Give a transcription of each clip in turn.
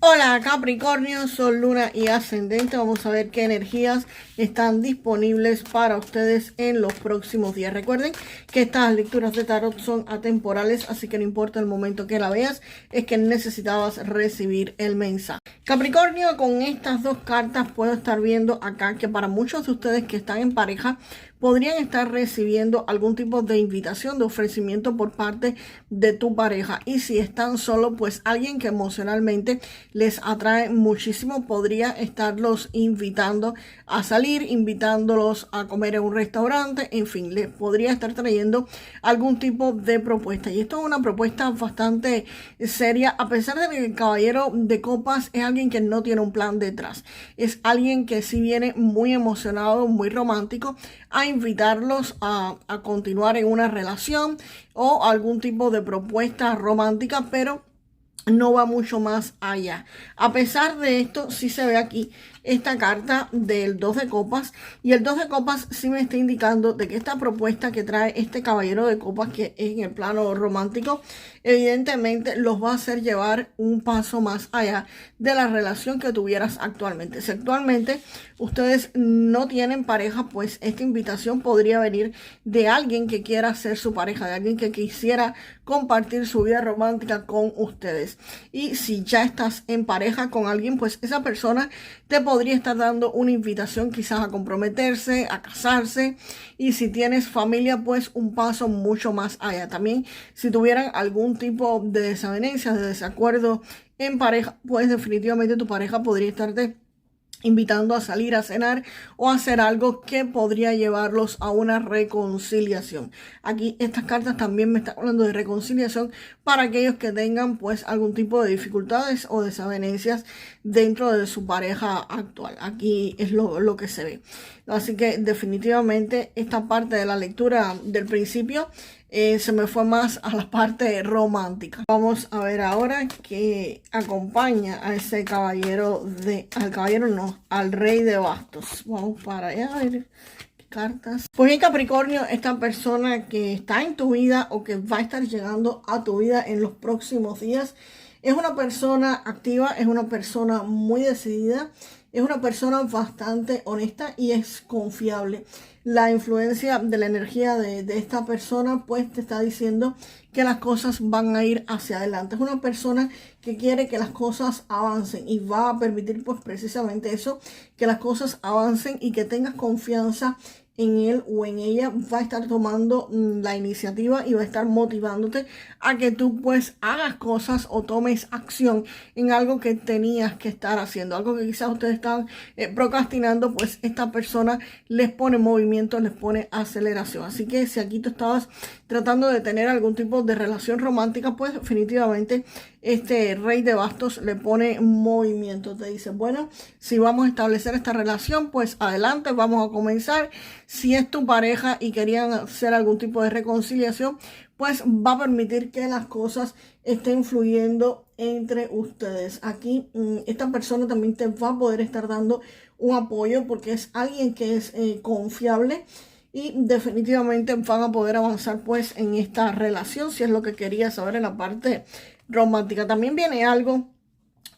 Hola Capricornio, Sol, Luna y Ascendente. Vamos a ver qué energías están disponibles para ustedes en los próximos días. Recuerden que estas lecturas de tarot son atemporales, así que no importa el momento que la veas, es que necesitabas recibir el mensaje. Capricornio, con estas dos cartas puedo estar viendo acá que para muchos de ustedes que están en pareja, podrían estar recibiendo algún tipo de invitación, de ofrecimiento por parte de tu pareja. Y si están solos, pues alguien que emocionalmente les atrae muchísimo podría estarlos invitando a salir, invitándolos a comer en un restaurante, en fin, les podría estar trayendo algún tipo de propuesta. Y esto es una propuesta bastante seria, a pesar de que el caballero de copas es alguien que no tiene un plan detrás. Es alguien que sí viene muy emocionado, muy romántico, a invitarlos a continuar en una relación o algún tipo de propuesta romántica, pero no va mucho más allá. A pesar de esto, sí se ve aquí esta carta del 2 de copas, y el 2 de copas sí me está indicando de que esta propuesta que trae este caballero de copas, que es en el plano romántico, evidentemente los va a hacer llevar un paso más allá de la relación que tuvieras actualmente. Si actualmente ustedes no tienen pareja, pues esta invitación podría venir de alguien que quiera ser su pareja, de alguien que quisiera compartir su vida romántica con ustedes. Y si ya estás en pareja con alguien, pues esa persona te podría estar dando una invitación quizás a comprometerse, a casarse. Y si tienes familia, pues un paso mucho más allá. También si tuvieran algún tipo de desavenencia, de desacuerdo en pareja, pues definitivamente tu pareja podría estarte invitando a salir a cenar o a hacer algo que podría llevarlos a una reconciliación. Aquí estas cartas también me están hablando de reconciliación para aquellos que tengan pues algún tipo de dificultades o desavenencias dentro de su pareja actual. Aquí es lo que se ve. Así que definitivamente esta parte de la lectura del principio se me fue más a la parte romántica. Vamos a ver ahora qué acompaña a ese caballero al caballero no, al rey de bastos. Vamos para allá a ver qué cartas. Pues en Capricornio, esta persona que está en tu vida o que va a estar llegando a tu vida en los próximos días, es una persona activa, es una persona muy decidida, es una persona bastante honesta y es confiable. La influencia de la energía de esta persona pues te está diciendo que las cosas van a ir hacia adelante. Es una persona que quiere que las cosas avancen y va a permitir pues precisamente eso, que las cosas avancen y que tengas confianza en él o en ella. Va a estar tomando la iniciativa y va a estar motivándote a que tú pues hagas cosas o tomes acción en algo que tenías que estar haciendo, algo que quizás ustedes están procrastinando. Pues esta persona les pone movimiento, les pone aceleración. Así que si aquí tú estabas tratando de tener algún tipo de relación romántica, pues definitivamente este rey de bastos le pone movimiento. Te dice, bueno, si vamos a establecer esta relación, pues adelante, vamos a comenzar. Si es tu pareja y querían hacer algún tipo de reconciliación, pues va a permitir que las cosas estén fluyendo entre ustedes. Aquí esta persona también te va a poder estar dando un apoyo porque es alguien que es confiable, y definitivamente van a poder avanzar pues en esta relación si es lo que querías saber en la parte romántica. También viene algo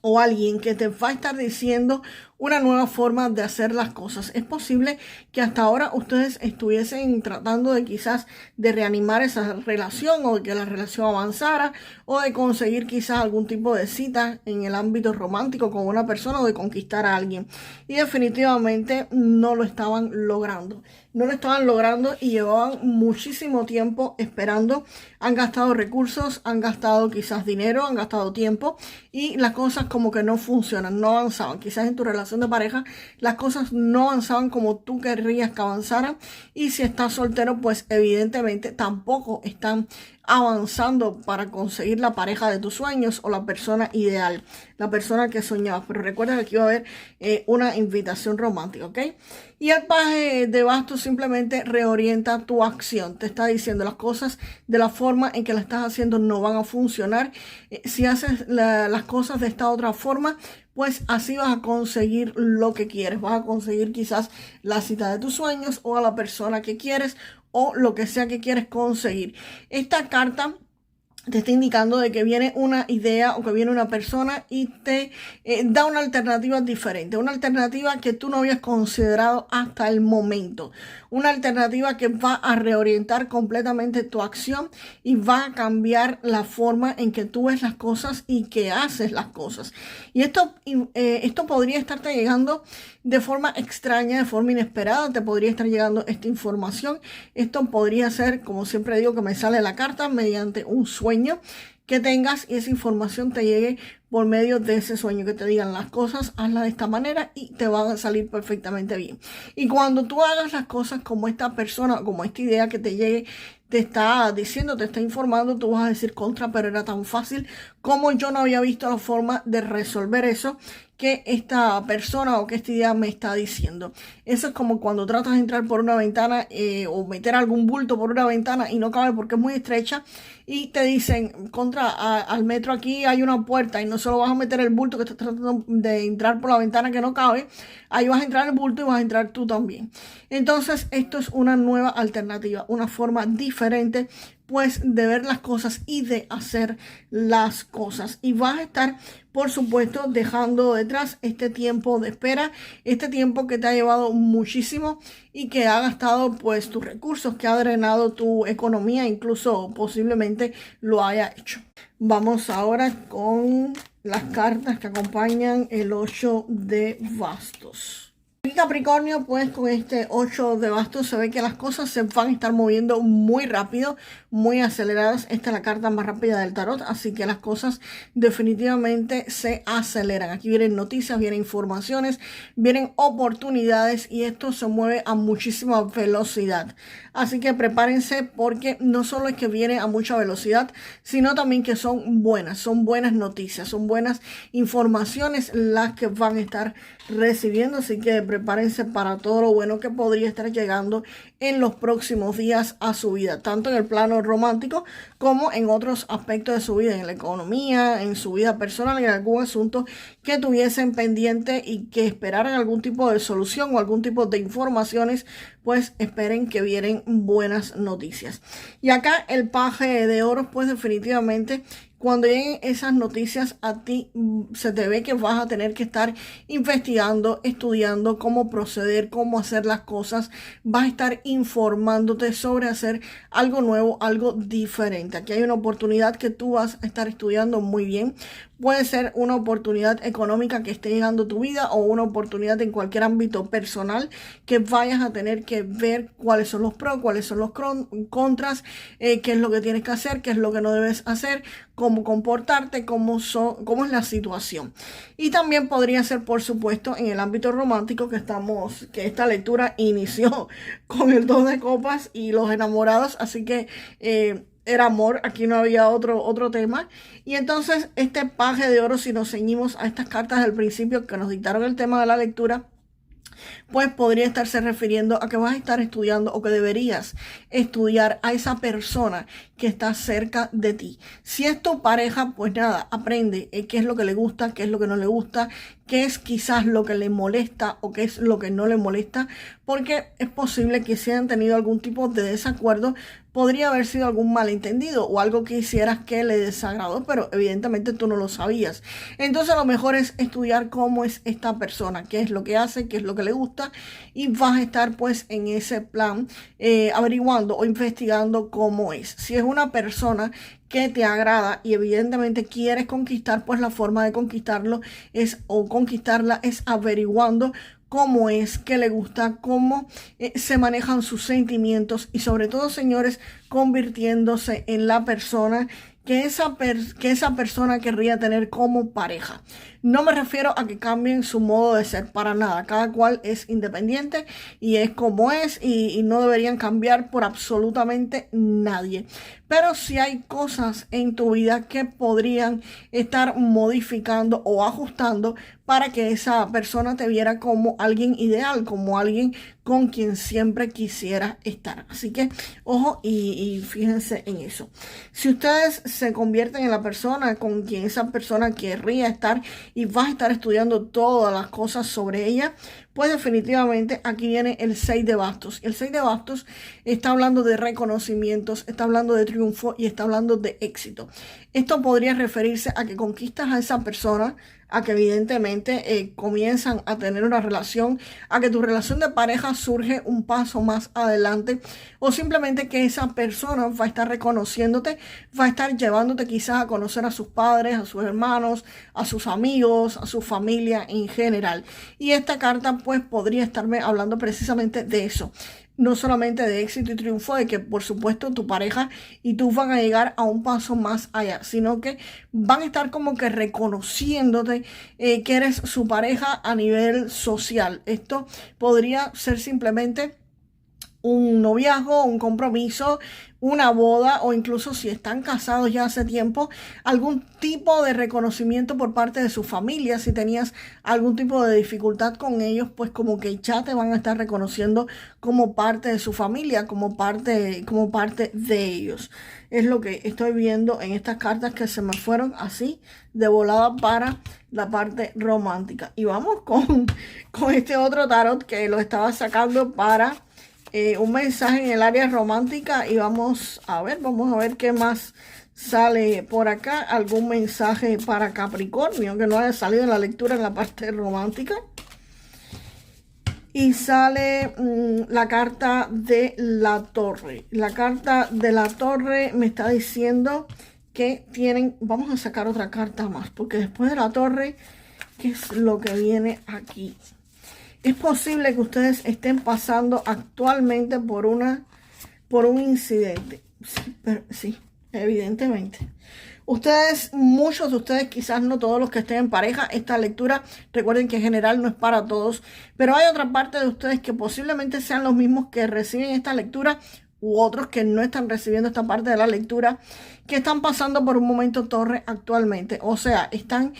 o alguien que te va a estar diciendo una nueva forma de hacer las cosas. Es posible que hasta ahora ustedes estuviesen tratando de quizás de reanimar esa relación, o de que la relación avanzara, o de conseguir quizás algún tipo de cita en el ámbito romántico con una persona, o de conquistar a alguien. Y definitivamente no lo estaban logrando. No lo estaban logrando y llevaban muchísimo tiempo esperando. Han gastado recursos, han gastado quizás dinero, han gastado tiempo, y las cosas como que no funcionan, no avanzaban. Quizás en tu relación de pareja las cosas no avanzaban como tú querrías que avanzaran, y si estás soltero pues evidentemente tampoco están avanzando para conseguir la pareja de tus sueños o la persona ideal, la persona que soñabas. Pero recuerda que aquí va a haber una invitación romántica, ¿ok? Y el paje de bastos simplemente reorienta tu acción. Te está diciendo las cosas de la forma en que las estás haciendo no van a funcionar. Si haces las cosas de esta otra forma, pues así vas a conseguir lo que quieres. Vas a conseguir quizás la cita de tus sueños o a la persona que quieres, o lo que sea que quieres conseguir. Esta carta te está indicando de que viene una idea o que viene una persona y te da una alternativa diferente, una alternativa que tú no habías considerado hasta el momento, una alternativa que va a reorientar completamente tu acción y va a cambiar la forma en que tú ves las cosas y que haces las cosas. Y esto podría estarte llegando de forma extraña, de forma inesperada, te podría estar llegando esta información. Esto podría ser, como siempre digo, que me sale la carta mediante un sueño que tengas y esa información te llegue por medio de ese sueño, que te digan las cosas, hazlas de esta manera y te van a salir perfectamente bien. Y cuando tú hagas las cosas como esta persona, como esta idea que te llegue, te está diciendo, te está informando, tú vas a decir contra, pero era tan fácil como yo no había visto la forma de resolver eso que esta persona o que esta idea me está diciendo. Eso es como cuando tratas de entrar por una ventana o meter algún bulto por una ventana y no cabe porque es muy estrecha y te dicen, al metro aquí hay una puerta y no solo vas a meter el bulto que estás tratando de entrar por la ventana que no cabe, ahí vas a entrar el bulto y vas a entrar tú también. Entonces esto es una nueva alternativa, una forma diferente pues de ver las cosas y de hacer las cosas. Y vas a estar, por supuesto, dejando detrás este tiempo de espera, este tiempo que te ha llevado muchísimo y que ha gastado pues tus recursos, que ha drenado tu economía, incluso posiblemente lo haya hecho. Vamos ahora con las cartas que acompañan el 8 de bastos. Capricornio, pues con este 8 de bastos se ve que las cosas se van a estar moviendo muy rápido, muy aceleradas. Esta es la carta más rápida del tarot, así que las cosas definitivamente se aceleran. Aquí vienen noticias, vienen informaciones, vienen oportunidades y esto se mueve a muchísima velocidad. Así que prepárense porque no solo es que viene a mucha velocidad, sino también que son buenas noticias, son buenas informaciones las que van a estar recibiendo. Así que prepárense para todo lo bueno que podría estar llegando en los próximos días a su vida, tanto en el plano romántico como en otros aspectos de su vida, en la economía, en su vida personal, en algún asunto que tuviesen pendiente y que esperaran algún tipo de solución o algún tipo de informaciones, pues esperen que vienen buenas noticias. Y acá el paje de oros, pues definitivamente cuando lleguen esas noticias a ti, se te ve que vas a tener que estar investigando, estudiando cómo proceder, cómo hacer las cosas. Vas a estar informándote sobre hacer algo nuevo, algo diferente. Aquí hay una oportunidad que tú vas a estar estudiando muy bien. Puede ser una oportunidad económica que esté llegando a tu vida o una oportunidad en cualquier ámbito personal que vayas a tener que ver cuáles son los pros, cuáles son los contras, qué es lo que tienes que hacer, qué es lo que no debes hacer, cómo comportarte, cómo es la situación. Y también podría ser, por supuesto, en el ámbito romántico que esta lectura inició con el 2 de copas y los enamorados, así que era amor, aquí no había otro tema. Y entonces este paje de oro, si nos ceñimos a estas cartas del principio que nos dictaron el tema de la lectura, pues podría estarse refiriendo a que vas a estar estudiando o que deberías estudiar a esa persona que está cerca de ti. Si es tu pareja, pues nada, aprende qué es lo que le gusta, qué es lo que no le gusta, qué es quizás lo que le molesta o qué es lo que no le molesta, porque es posible que si hayan tenido algún tipo de desacuerdo, podría haber sido algún malentendido o algo que hicieras que le desagradó, pero evidentemente tú no lo sabías. Entonces lo mejor es estudiar cómo es esta persona, qué es lo que hace, qué es lo que le gusta, y vas a estar pues en ese plan averiguando o investigando cómo es. Si es una persona que te agrada y evidentemente quieres conquistar, pues la forma de conquistarla es averiguando cómo es, qué le gusta, cómo se manejan sus sentimientos y sobre todo, señores, convirtiéndose en la persona que esa persona querría tener como pareja. No me refiero a que cambien su modo de ser para nada. Cada cual es independiente y es como es y no deberían cambiar por absolutamente nadie. Pero si hay cosas en tu vida que podrían estar modificando o ajustando para que esa persona te viera como alguien ideal, como alguien con quien siempre quisiera estar. Así que ojo y fíjense en eso. Si ustedes se convierten en la persona con quien esa persona querría estar y vas a estar estudiando todas las cosas sobre ella, pues definitivamente aquí viene el 6 de bastos. El 6 de bastos está hablando de reconocimientos, está hablando de triunfo y está hablando de éxito. Esto podría referirse a que conquistas a esa persona, a que evidentemente comienzan a tener una relación, a que tu relación de pareja surge un paso más adelante, o simplemente que esa persona va a estar reconociéndote, va a estar llevándote quizás a conocer a sus padres, a sus hermanos, a sus amigos, a su familia en general. Y esta carta pues podría estarme hablando precisamente de eso. No solamente de éxito y triunfo, de que por supuesto tu pareja y tú van a llegar a un paso más allá, sino que van a estar como que reconociéndote que eres su pareja a nivel social. Esto podría ser simplemente un noviazgo, un compromiso, una boda, o incluso si están casados ya hace tiempo, algún tipo de reconocimiento por parte de su familia. Si tenías algún tipo de dificultad con ellos, pues como que ya te van a estar reconociendo como parte de su familia, como parte de ellos. Es lo que estoy viendo en estas cartas que se me fueron así de volada para la parte romántica. Y vamos con este otro tarot que lo estaba sacando para un mensaje en el área romántica, y vamos a ver qué más sale por acá. Algún mensaje para Capricornio que no haya salido en la lectura en la parte romántica. Y sale la carta de la torre. La carta de la torre me está diciendo que tienen... Vamos a sacar otra carta más, porque después de la torre, ¿qué es lo que viene aquí? Es posible que ustedes estén pasando actualmente por un incidente. Sí, evidentemente. Muchos de ustedes, quizás no todos los que estén en pareja, esta lectura, recuerden que en general no es para todos, pero hay otra parte de ustedes que posiblemente sean los mismos que reciben esta lectura, u otros que no están recibiendo esta parte de la lectura, que están pasando por un momento torre actualmente. O sea, están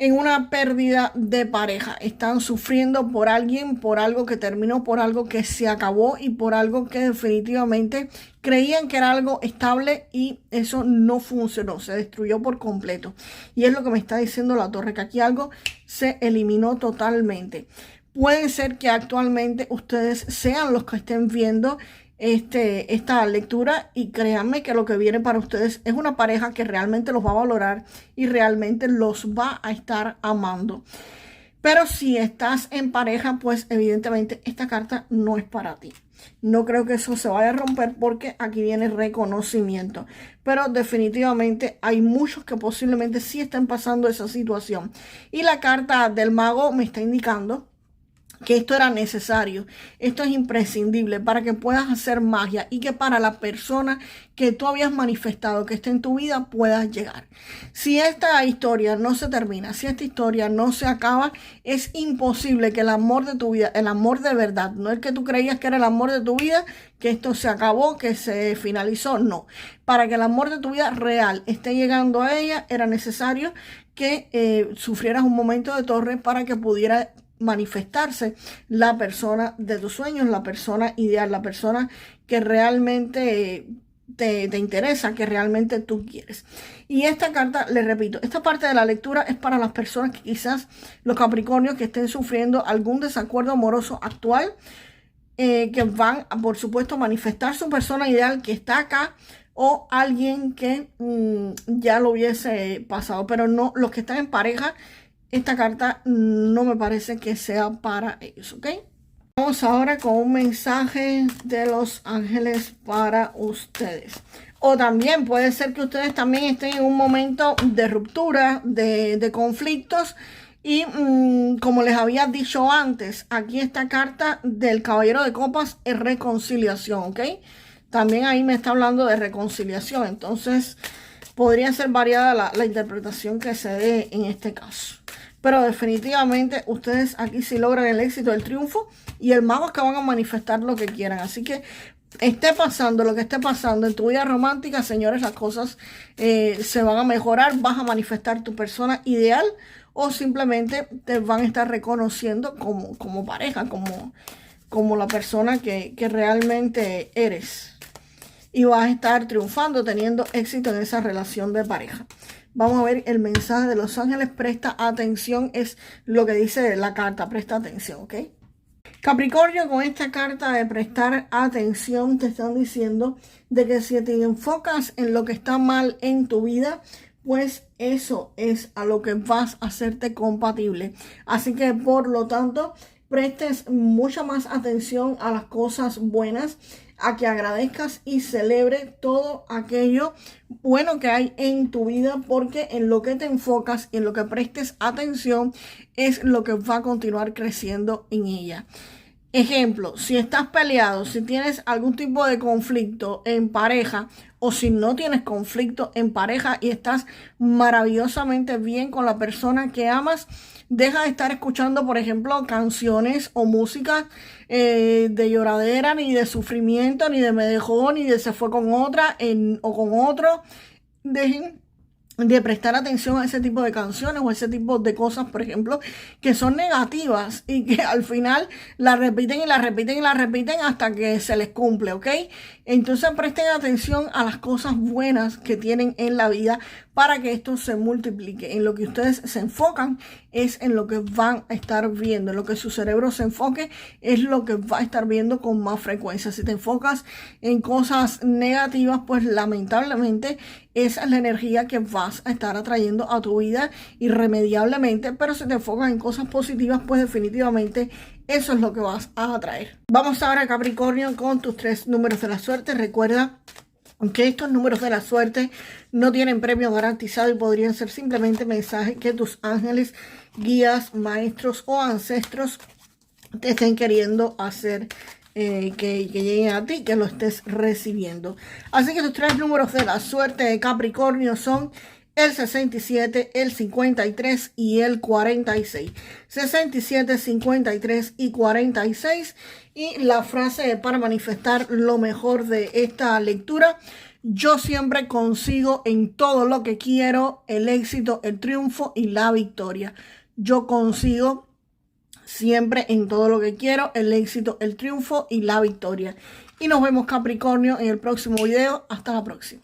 en una pérdida de pareja, están sufriendo por alguien, por algo que terminó, por algo que se acabó y por algo que definitivamente creían que era algo estable y eso no funcionó, se destruyó por completo. Y es lo que me está diciendo la torre, que aquí algo se eliminó totalmente. Puede ser que actualmente ustedes sean los que estén viendo esta lectura, y créanme que lo que viene para ustedes es una pareja que realmente los va a valorar y realmente los va a estar amando. Pero si estás en pareja, pues evidentemente esta carta no es para ti. No creo que eso se vaya a romper, porque aquí viene reconocimiento. Pero definitivamente hay muchos que posiblemente sí estén pasando esa situación. Y la carta del mago me está indicando que esto era necesario, esto es imprescindible para que puedas hacer magia y que para la persona que tú habías manifestado que esté en tu vida puedas llegar. Si esta historia no se termina, si esta historia no se acaba, es imposible que el amor de tu vida, el amor de verdad, no el que tú creías que era el amor de tu vida, que esto se acabó, que se finalizó, no. Para que el amor de tu vida real esté llegando a ella, era necesario que sufrieras un momento de torre para que pudiera manifestarse la persona de tus sueños, la persona ideal, la persona que realmente te interesa, que realmente tú quieres. Y esta carta, les repito, esta parte de la lectura es para las personas que quizás, los Capricornios, que estén sufriendo algún desacuerdo amoroso actual, que van a, por supuesto, manifestar su persona ideal que está acá, o alguien que ya lo hubiese pasado, pero no los que están en pareja. Esta carta no me parece que sea para ellos, ¿ok? Vamos ahora con un mensaje de los ángeles para ustedes. O también puede ser que ustedes también estén en un momento de ruptura, de conflictos. Y como les había dicho antes, aquí esta carta del Caballero de Copas es reconciliación, ¿ok? También ahí me está hablando de reconciliación. Entonces, podría ser variada la interpretación que se dé en este caso. Pero definitivamente ustedes aquí sí logran el éxito, el triunfo, y el mago es que van a manifestar lo que quieran. Así que esté pasando lo que esté pasando en tu vida romántica, señores, las cosas se van a mejorar. Vas a manifestar tu persona ideal, o simplemente te van a estar reconociendo como pareja, como la persona que realmente eres. Y vas a estar triunfando, teniendo éxito en esa relación de pareja. Vamos a ver el mensaje de los ángeles. Presta atención, es lo que dice la carta. Presta atención, ¿ok? Capricornio, con esta carta de prestar atención, te están diciendo de que si te enfocas en lo que está mal en tu vida, pues eso es a lo que vas a hacerte compatible. Así que, por lo tanto, prestes mucha más atención a las cosas buenas, a que agradezcas y celebre todo aquello bueno que hay en tu vida, porque en lo que te enfocas y en lo que prestes atención es lo que va a continuar creciendo en ella. Ejemplo, si estás peleado, si tienes algún tipo de conflicto en pareja o si no tienes conflicto en pareja y estás maravillosamente bien con la persona que amas, deja de estar escuchando, por ejemplo, canciones o música de lloradera, ni de sufrimiento, ni de me dejó, ni de se fue con otra o con otro. Dejen de prestar atención a ese tipo de canciones o ese tipo de cosas, por ejemplo, que son negativas y que al final la repiten y la repiten y la repiten hasta que se les cumple, ¿ok? Entonces presten atención a las cosas buenas que tienen en la vida para que esto se multiplique. En lo que ustedes se enfocan es en lo que van a estar viendo, en lo que su cerebro se enfoque es lo que va a estar viendo con más frecuencia. Si te enfocas en cosas negativas, pues lamentablemente esa es la energía que vas a estar atrayendo a tu vida irremediablemente, pero si te enfocas en cosas positivas, pues definitivamente eso es lo que vas a atraer. Vamos ahora, Capricornio, con tus 3 números de la suerte. Recuerda que estos números de la suerte no tienen premio garantizado y podrían ser simplemente mensajes que tus ángeles, guías, maestros o ancestros te estén queriendo hacer que lleguen a ti, que lo estés recibiendo. Así que tus 3 números de la suerte de Capricornio son el 67, el 53 y el 46. 67, 53 y 46. Y la frase para manifestar lo mejor de esta lectura: yo siempre consigo en todo lo que quiero el éxito, el triunfo y la victoria. Yo consigo siempre en todo lo que quiero el éxito, el triunfo y la victoria. Y nos vemos, Capricornio, en el próximo video. Hasta la próxima.